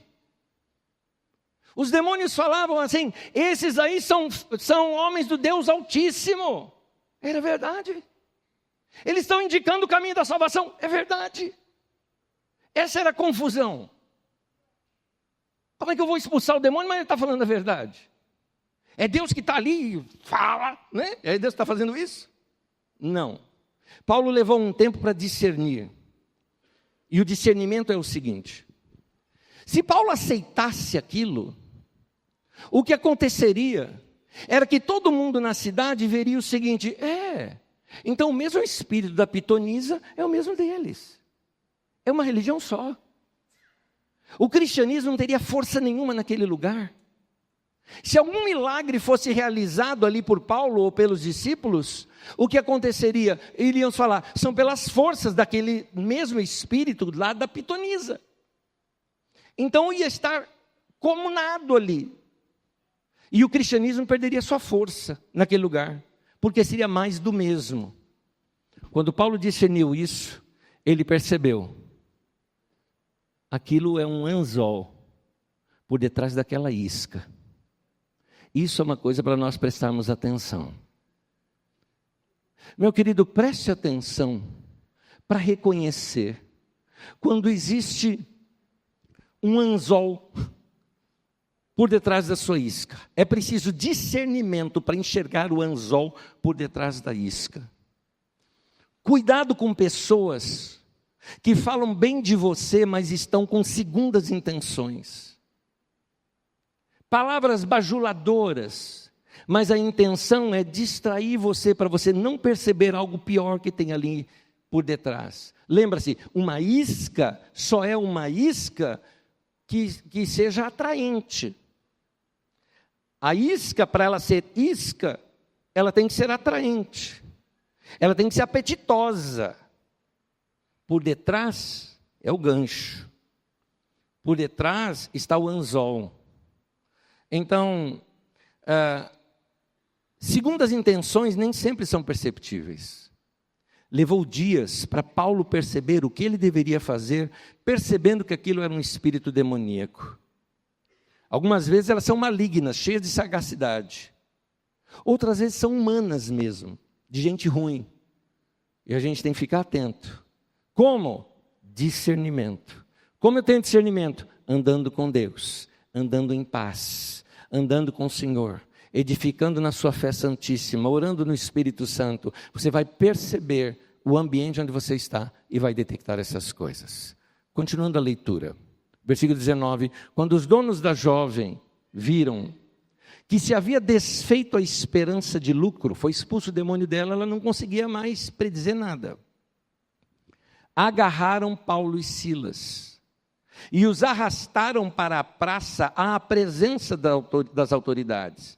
Speaker 1: Os demônios falavam assim, esses aí são homens do Deus Altíssimo. Era verdade. Eles estão indicando o caminho da salvação. É verdade. Essa era a confusão. Como é que eu vou expulsar o demônio, mas ele está falando a verdade? É Deus que está ali e fala, né? É Deus que está fazendo isso? Não. Paulo levou um tempo para discernir. E o discernimento é o seguinte. Se Paulo aceitasse aquilo, o que aconteceria era que todo mundo na cidade veria o seguinte, então o mesmo espírito da pitonisa é o mesmo deles. É uma religião só. O cristianismo não teria força nenhuma naquele lugar. Se algum milagre fosse realizado ali por Paulo ou pelos discípulos, o que aconteceria? Iriam falar, são pelas forças daquele mesmo espírito lá da pitonisa. Então ia estar comunado ali. E o cristianismo perderia sua força naquele lugar, porque seria mais do mesmo. Quando Paulo discerniu isso, ele percebeu. Aquilo é um anzol por detrás daquela isca. Isso é uma coisa para nós prestarmos atenção. Meu querido, preste atenção para reconhecer quando existe um anzol por detrás da sua isca. É preciso discernimento para enxergar o anzol por detrás da isca. Cuidado com pessoas que falam bem de você, mas estão com segundas intenções. Palavras bajuladoras, mas a intenção é distrair você para você não perceber algo pior que tem ali por detrás. Lembra-se, uma isca só é uma isca que seja atraente. A isca, para ela ser isca, ela tem que ser atraente. Ela tem que ser apetitosa. Por detrás é o gancho. Por detrás está o anzol. Então, segundas intenções nem sempre são perceptíveis. Levou dias para Paulo perceber o que ele deveria fazer, percebendo que aquilo era um espírito demoníaco. Algumas vezes elas são malignas, cheias de sagacidade. Outras vezes são humanas mesmo, de gente ruim. E a gente tem que ficar atento. Como? Discernimento. Como eu tenho discernimento? Andando com Deus, andando em paz, andando com o Senhor. edificando na sua fé santíssima, orando no Espírito Santo, você vai perceber o ambiente onde você está e vai detectar essas coisas. Continuando a leitura, versículo 19: quando os donos da jovem viram que se havia desfeito a esperança de lucro, foi expulso o demônio dela, ela não conseguia mais predizer nada. Agarraram Paulo e Silas e os arrastaram para a praça à presença das autoridades.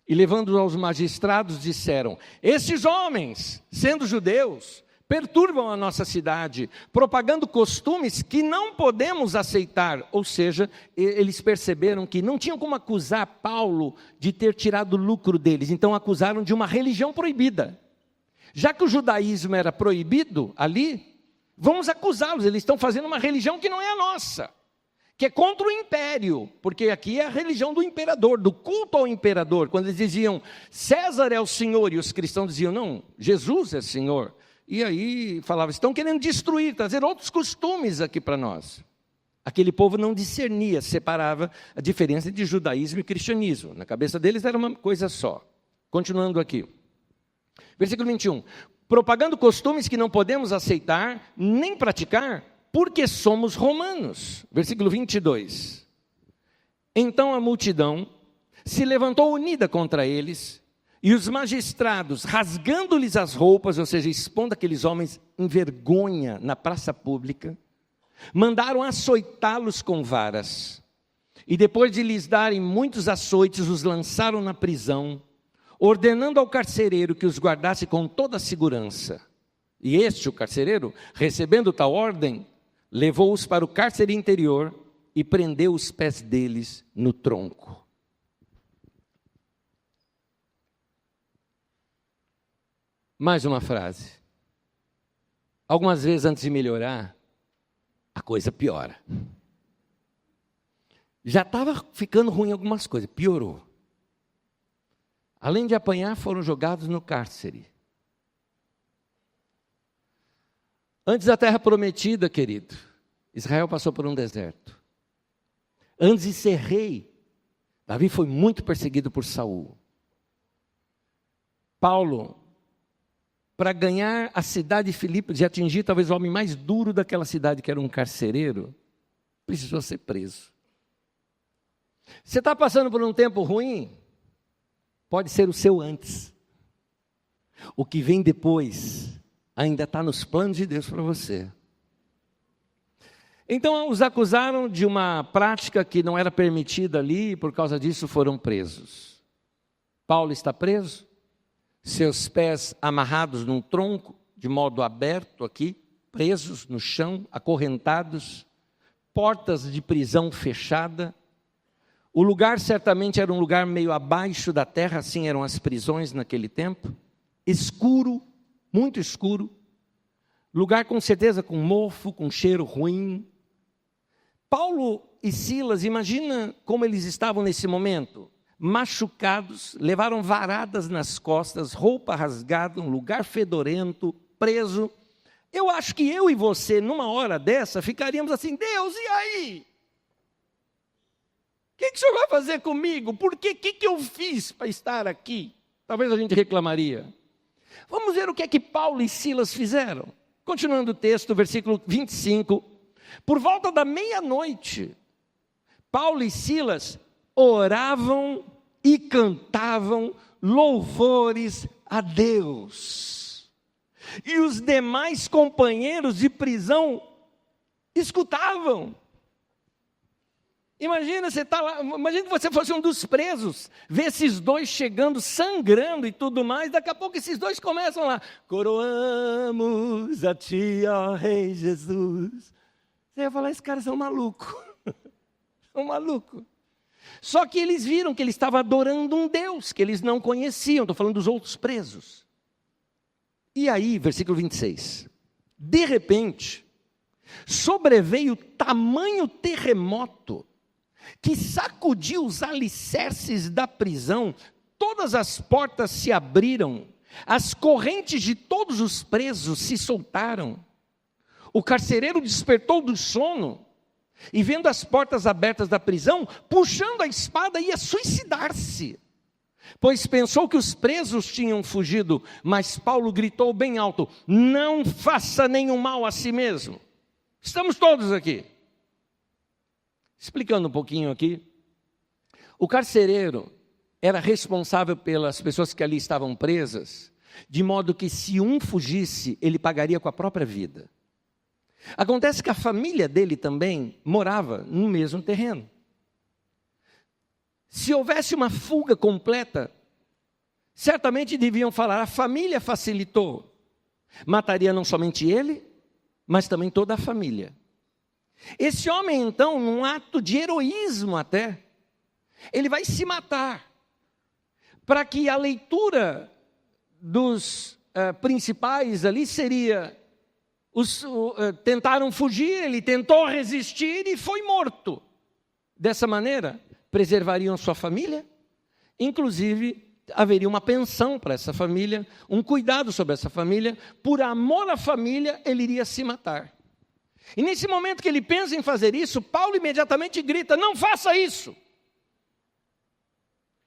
Speaker 1: E levando-os aos magistrados, disseram: esses homens, sendo judeus, perturbam a nossa cidade, propagando costumes que não podemos aceitar. Ou seja, eles perceberam que não tinham como acusar Paulo de ter tirado lucro deles, então acusaram de uma religião proibida. Já que o judaísmo era proibido ali, vamos acusá-los, eles estão fazendo uma religião que não é a nossa, que é contra o império, porque aqui é a religião do imperador, do culto ao imperador. Quando eles diziam, César é o Senhor, e os cristãos diziam, não, Jesus é Senhor. E aí falava, estão querendo destruir, trazer outros costumes aqui para nós. Aquele povo não discernia, separava a diferença entre judaísmo e cristianismo. Na cabeça deles era uma coisa só. Continuando aqui. Versículo 21. Propagando costumes que não podemos aceitar, nem praticar, porque somos romanos. Versículo 22. Então a multidão se levantou unida contra eles, e os magistrados, rasgando-lhes as roupas, ou seja, expondo aqueles homens em vergonha na praça pública, mandaram açoitá-los com varas. E depois de lhes darem muitos açoites, os lançaram na prisão, ordenando ao carcereiro que os guardasse com toda a segurança. E este, o carcereiro, recebendo tal ordem, levou-os para o cárcere interior e prendeu os pés deles no tronco. Mais uma frase. Algumas vezes antes de melhorar, a coisa piora. Já estava ficando ruim algumas coisas, piorou. Além de apanhar, foram jogados no cárcere. Antes da terra prometida, querido, Israel passou por um deserto. Antes de ser rei, Davi foi muito perseguido por Saul. Paulo, para ganhar a cidade de Filipos e atingir talvez o homem mais duro daquela cidade, que era um carcereiro, precisou ser preso. Você está passando por um tempo ruim? Pode ser o seu antes. O que vem depois ainda está nos planos de Deus para você. Então os acusaram de uma prática que não era permitida ali, e por causa disso foram presos. Paulo está preso, seus pés amarrados num tronco, de modo aberto aqui, presos no chão, acorrentados, portas de prisão fechada. O lugar certamente era um lugar meio abaixo da terra, assim eram as prisões naquele tempo. Escuro, muito escuro. Lugar com certeza com mofo, com cheiro ruim. Paulo e Silas, imagina como eles estavam nesse momento. Machucados, levaram varadas nas costas, roupa rasgada, um lugar fedorento, preso. Eu acho que eu e você, numa hora dessa, ficaríamos assim, Deus, e aí? O que o senhor vai fazer comigo? Por quê? O que eu fiz para estar aqui? Talvez a gente reclamaria. Vamos ver o que é que Paulo e Silas fizeram. Continuando o texto, versículo 25. Por volta da meia-noite, Paulo e Silas oravam e cantavam louvores a Deus. E os demais companheiros de prisão escutavam. Imagina, você está lá, imagina que você fosse um dos presos, ver esses dois chegando, sangrando e tudo mais, daqui a pouco esses dois começam lá, coroamos a ti, ó Rei Jesus. Você ia falar, esses caras são malucos, são malucos. Só que eles viram que ele estava adorando um Deus que eles não conheciam, estou falando dos outros presos. E aí, versículo 26, de repente, sobreveio tamanho terremoto, que sacudiu os alicerces da prisão, todas as portas se abriram, as correntes de todos os presos se soltaram. O carcereiro despertou do sono, e vendo as portas abertas da prisão, puxando a espada, ia suicidar-se. pois pensou que os presos tinham fugido, mas Paulo gritou bem alto: não faça nenhum mal a si mesmo. Estamos todos aqui. Explicando um pouquinho aqui, o carcereiro era responsável pelas pessoas que ali estavam presas, de modo que se um fugisse, ele pagaria com a própria vida. Acontece que a família dele também morava no mesmo terreno. Se houvesse uma fuga completa, certamente deviam falar: a família facilitou. Mataria não somente ele, mas também toda a família. Esse homem, então, num ato de heroísmo até, ele vai se matar, para que a leitura dos principais ali seria: tentaram fugir, ele tentou resistir e foi morto. Dessa maneira, preservariam sua família, inclusive haveria uma pensão para essa família, um cuidado sobre essa família. Por amor à família, ele iria se matar. E nesse momento que ele pensa em fazer isso, Paulo imediatamente grita: não faça isso.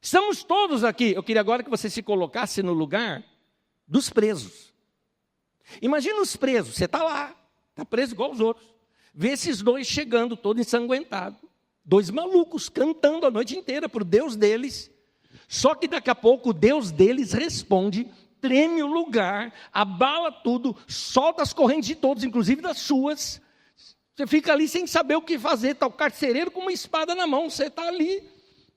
Speaker 1: Estamos todos aqui. Eu queria agora que você se colocasse no lugar dos presos. Imagina os presos, você está lá, está preso igual os outros. Vê esses dois chegando, todo ensanguentado. Dois malucos cantando a noite inteira para o Deus deles. Só que daqui a pouco o Deus deles responde, treme o lugar, abala tudo, solta as correntes de todos, inclusive das suas. Você fica ali sem saber o que fazer. Está o carcereiro com uma espada na mão, você está ali.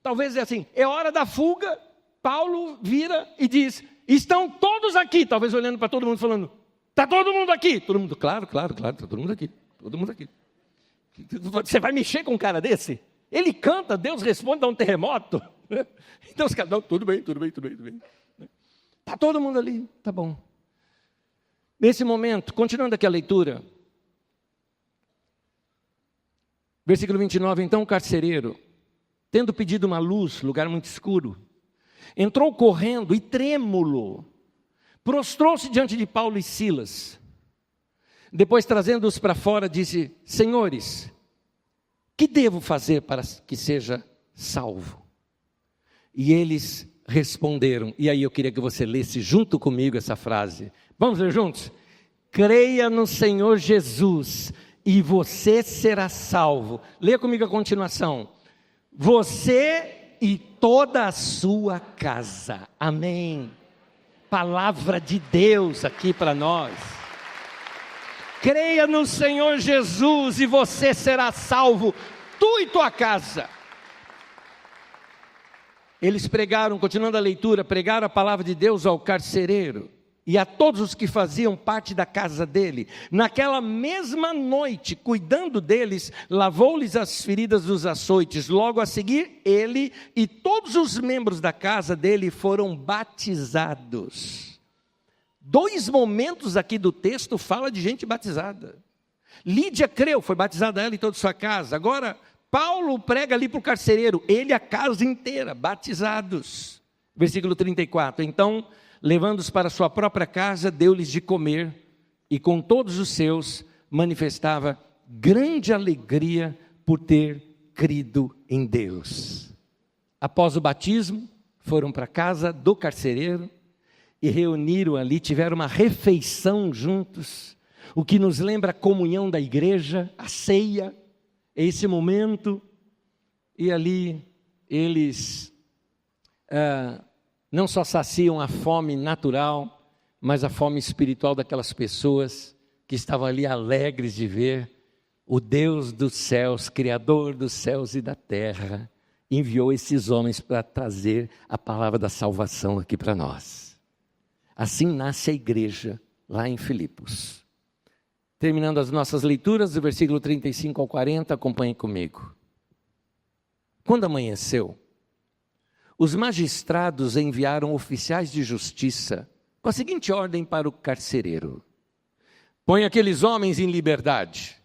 Speaker 1: Talvez é assim, é hora da fuga. Paulo vira e diz: estão todos aqui. Talvez olhando para todo mundo falando: está todo mundo aqui? Todo mundo, claro, está todo mundo aqui. Todo mundo aqui. Você vai mexer com um cara desse? Ele canta, Deus responde, dá um terremoto. Então os caras, não, tudo bem. Está todo mundo ali, tá bom. Nesse momento, continuando aqui a leitura, versículo 29, então o carcereiro, tendo pedido uma luz, lugar muito escuro, entrou correndo e trêmulo, prostrou-se diante de Paulo e Silas. Depois, trazendo-os para fora, disse: senhores, que devo fazer para que seja salvo? E eles responderam, e aí eu queria que você lesse junto comigo essa frase. Vamos ler juntos? Creia no Senhor Jesus e você será salvo. Leia comigo a continuação. Você e toda a sua casa. Amém. Palavra de Deus aqui para nós. Creia no Senhor Jesus e você será salvo, tu e tua casa. Eles pregaram, continuando a leitura, pregaram a palavra de Deus ao carcereiro e a todos os que faziam parte da casa dele. Naquela mesma noite, cuidando deles, lavou-lhes as feridas dos açoites. Logo a seguir, ele e todos os membros da casa dele foram batizados. 2 momentos aqui do texto fala de gente batizada. Lídia creu, foi batizada ela e toda a sua casa. Agora, Paulo prega ali para o carcereiro, ele e a casa inteira, batizados. Versículo 34, então, levando-os para sua própria casa, deu-lhes de comer, e com todos os seus, manifestava grande alegria por ter crido em Deus. Após o batismo, foram para a casa do carcereiro, e reuniram ali, tiveram uma refeição juntos, o que nos lembra a comunhão da igreja, a ceia, esse momento, e ali eles não só saciam a fome natural, mas a fome espiritual daquelas pessoas que estavam ali alegres de ver o Deus dos céus, Criador dos céus e da terra, enviou esses homens para trazer a palavra da salvação aqui para nós. Assim nasce a igreja lá em Filipos. Terminando as nossas leituras, do versículo 35 ao 40, acompanhe comigo. Quando amanheceu, os magistrados enviaram oficiais de justiça com a seguinte ordem para o carcereiro: põe aqueles homens em liberdade.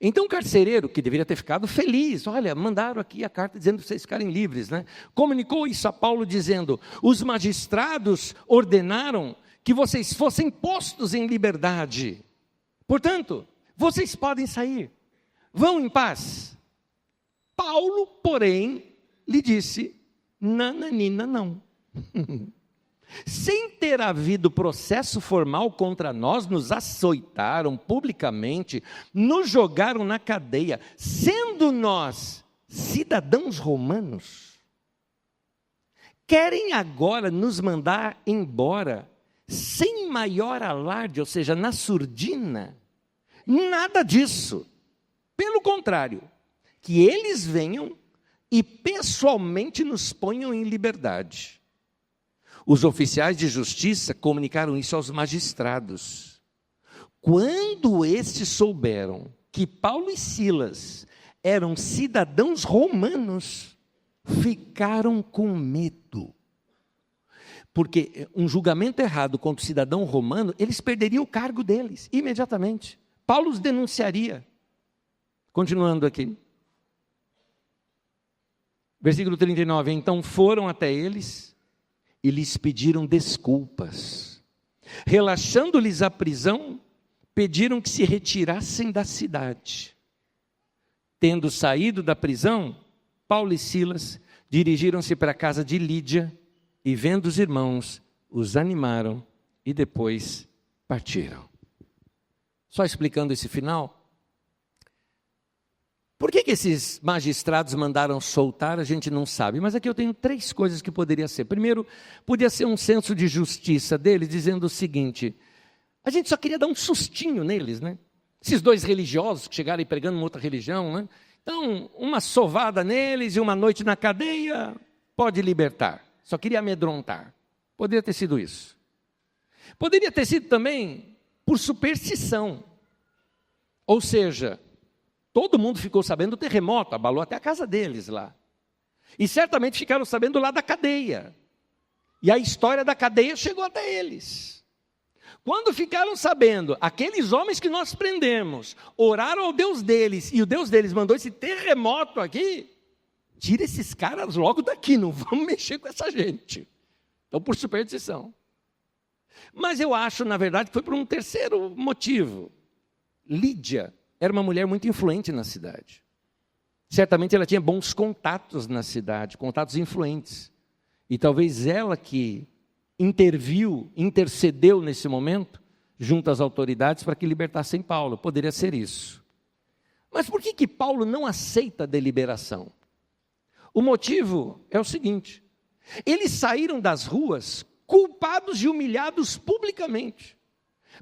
Speaker 1: Então o carcereiro, que deveria ter ficado feliz, olha, mandaram aqui a carta dizendo para vocês ficarem livres, né? Comunicou isso a Paulo dizendo: os magistrados ordenaram que vocês fossem postos em liberdade. Portanto, vocês podem sair, vão em paz. Paulo, porém, lhe disse: Nananina, não. Sem ter havido processo formal contra nós, nos açoitaram publicamente, nos jogaram na cadeia, sendo nós cidadãos romanos. Querem agora nos mandar embora, sem maior alarde, ou seja, na surdina. Nada disso. Pelo contrário, que eles venham e pessoalmente nos ponham em liberdade. Os oficiais de justiça comunicaram isso aos magistrados. Quando estes souberam que Paulo e Silas eram cidadãos romanos, ficaram com medo. Porque um julgamento errado contra o cidadão romano, eles perderiam o cargo deles, imediatamente. Paulo os denunciaria. Continuando aqui. Versículo 39, então foram até eles e lhes pediram desculpas. Relaxando-lhes a prisão, pediram que se retirassem da cidade. Tendo saído da prisão, Paulo e Silas dirigiram-se para a casa de Lídia e, vendo os irmãos, os animaram e depois partiram. Só explicando esse final. Por que esses magistrados mandaram soltar, a gente não sabe. Mas aqui eu tenho 3 coisas que poderia ser. Primeiro, podia ser um senso de justiça deles, dizendo o seguinte: a gente só queria dar um sustinho neles, né? Esses 2 religiosos que chegaram aí pregando uma outra religião, né? Então, uma sovada neles e uma noite na cadeia pode libertar. Só queria amedrontar. Poderia ter sido isso. Poderia ter sido também por superstição. Ou seja, todo mundo ficou sabendo do terremoto, abalou até a casa deles lá. E certamente ficaram sabendo lá da cadeia. E a história da cadeia chegou até eles. Quando ficaram sabendo, aqueles homens que nós prendemos, oraram ao Deus deles, e o Deus deles mandou esse terremoto aqui, tira esses caras logo daqui, não vamos mexer com essa gente. Então, por superstição. Mas eu acho, na verdade, que foi por um terceiro motivo. Lídia era uma mulher muito influente na cidade. Certamente ela tinha bons contatos na cidade, contatos influentes. E talvez ela que interviu, intercedeu nesse momento, junto às autoridades, para que libertassem Paulo. Poderia ser isso. Mas por que Paulo não aceita a deliberação? O motivo é o seguinte: eles saíram das ruas culpados e humilhados publicamente.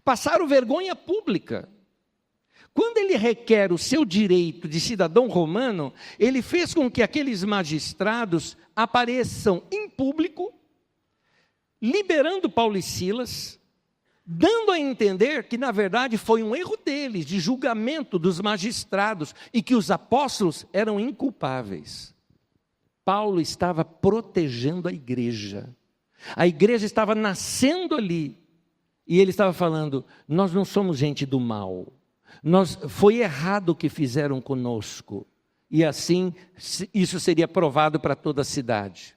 Speaker 1: Passaram vergonha pública. Quando ele requer o seu direito de cidadão romano, ele fez com que aqueles magistrados apareçam em público, liberando Paulo e Silas, dando a entender que, na verdade, foi um erro deles, de julgamento dos magistrados, e que os apóstolos eram inculpáveis. Paulo estava protegendo a igreja estava nascendo ali, e ele estava falando: nós não somos gente do mal, foi errado o que fizeram conosco, e assim isso seria provado para toda a cidade.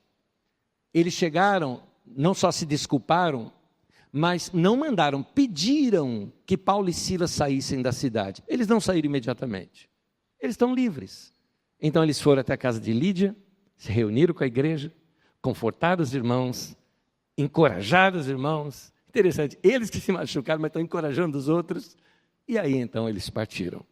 Speaker 1: Eles chegaram, não só se desculparam, mas não mandaram, pediram que Paulo e Silas saíssem da cidade. Eles não saíram imediatamente, eles estão livres. Então eles foram até a casa de Lídia, se reuniram com a igreja, confortaram os irmãos, encorajaram os irmãos. Interessante, eles que se machucaram, mas estão encorajando os outros. E aí então eles partiram.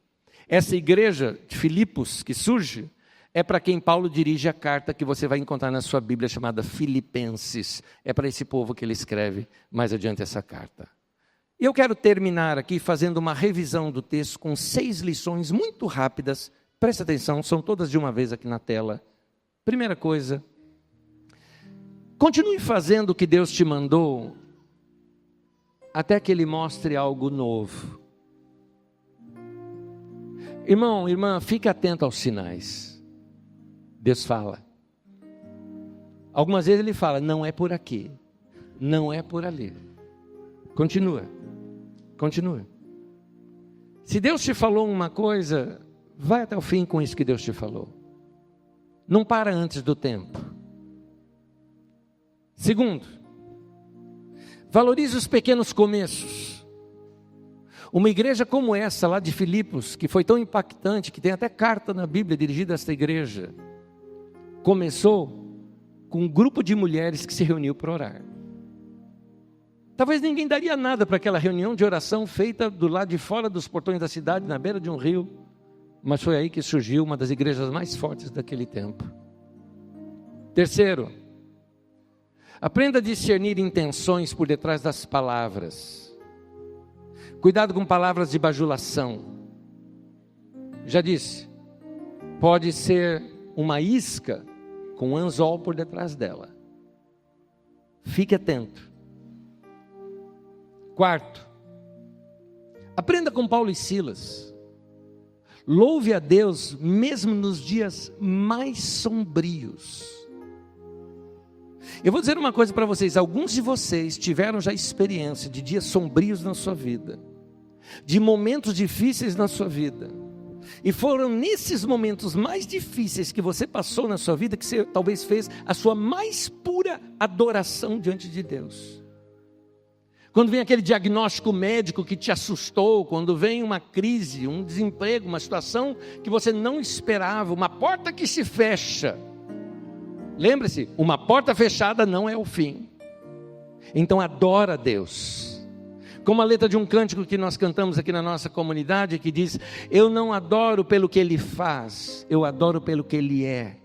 Speaker 1: Essa igreja de Filipos que surge é para quem Paulo dirige a carta que você vai encontrar na sua Bíblia, chamada Filipenses. É para esse povo que ele escreve mais adiante essa carta. E eu quero terminar aqui fazendo uma revisão do texto com 6 lições muito rápidas. Presta atenção, são todas de uma vez aqui na tela. Primeira coisa: continue fazendo o que Deus te mandou até que Ele mostre algo novo. Irmão, irmã, fique atento aos sinais. Deus fala. Algumas vezes Ele fala: não é por aqui, não é por ali. Continua. Se Deus te falou uma coisa, vai até o fim com isso que Deus te falou. Não para antes do tempo. Segundo, valorize os pequenos começos. Uma igreja como essa lá de Filipos, que foi tão impactante, que tem até carta na Bíblia dirigida a esta igreja, começou com um grupo de mulheres que se reuniu para orar. Talvez ninguém daria nada para aquela reunião de oração feita do lado de fora dos portões da cidade, na beira de um rio, mas foi aí que surgiu uma das igrejas mais fortes daquele tempo. Terceiro, aprenda a discernir intenções por detrás das palavras. Cuidado com palavras de bajulação. Já disse, pode ser uma isca com um anzol por detrás dela. Fique atento. Quarto, aprenda com Paulo e Silas. Louve a Deus mesmo nos dias mais sombrios. Eu vou dizer uma coisa para vocês, alguns de vocês tiveram já experiência de dias sombrios na sua vida, de momentos difíceis na sua vida, e foram nesses momentos mais difíceis que você passou na sua vida, que você talvez fez a sua mais pura adoração diante de Deus. Quando vem aquele diagnóstico médico que te assustou, quando vem uma crise, um desemprego, uma situação que você não esperava, uma porta que se fecha. Lembre-se, uma porta fechada não é o fim. Então adora a Deus. Como a letra de um cântico que nós cantamos aqui na nossa comunidade, que diz: eu não adoro pelo que Ele faz, eu adoro pelo que Ele é.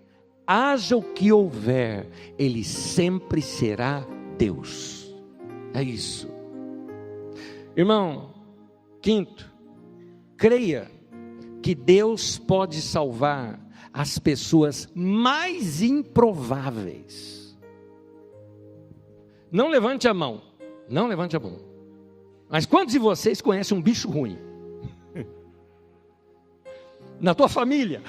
Speaker 1: Haja o que houver, Ele sempre será Deus. É isso. Irmão, quinto, creia que Deus pode salvar as pessoas mais improváveis. Não levante a mão, não levante a mão. Mas quantos de vocês conhecem um bicho ruim? Na tua família,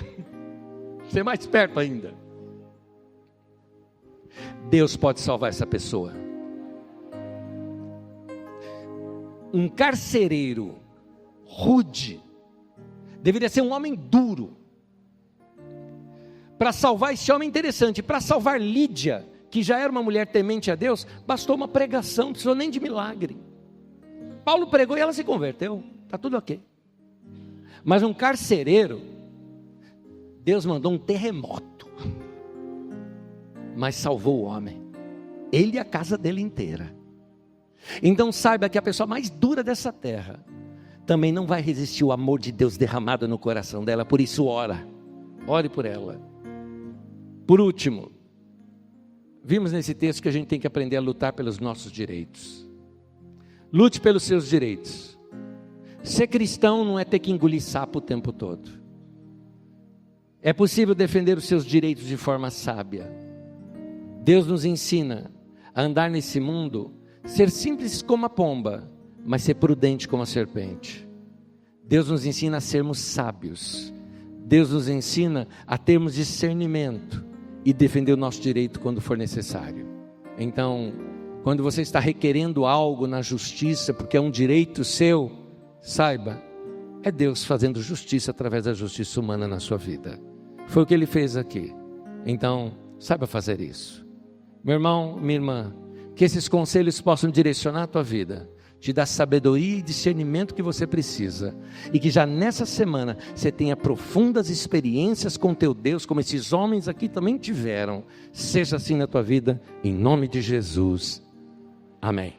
Speaker 1: você é mais perto ainda. Deus pode salvar essa pessoa. Um carcereiro rude deveria ser um homem duro. Para salvar esse homem interessante, para salvar Lídia, que já era uma mulher temente a Deus, bastou uma pregação, não precisou nem de milagre. Paulo pregou e ela se converteu, está tudo ok. Mas um carcereiro, Deus mandou um terremoto, mas salvou o homem, ele e a casa dele inteira. Então saiba que a pessoa mais dura dessa terra também não vai resistir ao amor de Deus derramado no coração dela. Por isso ore por ela. Por último, vimos nesse texto que a gente tem que aprender a lutar pelos nossos direitos. Lute pelos seus direitos. Ser cristão não é ter que engolir sapo o tempo todo. É possível defender os seus direitos de forma sábia. Deus nos ensina a andar nesse mundo, ser simples como a pomba, mas ser prudente como a serpente. Deus nos ensina a sermos sábios. Deus nos ensina a termos discernimento e defender o nosso direito quando for necessário. Então, quando você está requerendo algo na justiça, porque é um direito seu, saiba, é Deus fazendo justiça através da justiça humana na sua vida. Foi o que Ele fez aqui. Então, saiba fazer isso. Meu irmão, minha irmã, que esses conselhos possam direcionar a tua vida, te dar sabedoria e discernimento que você precisa, e que já nessa semana você tenha profundas experiências com teu Deus, como esses homens aqui também tiveram. Seja assim na tua vida, em nome de Jesus, amém.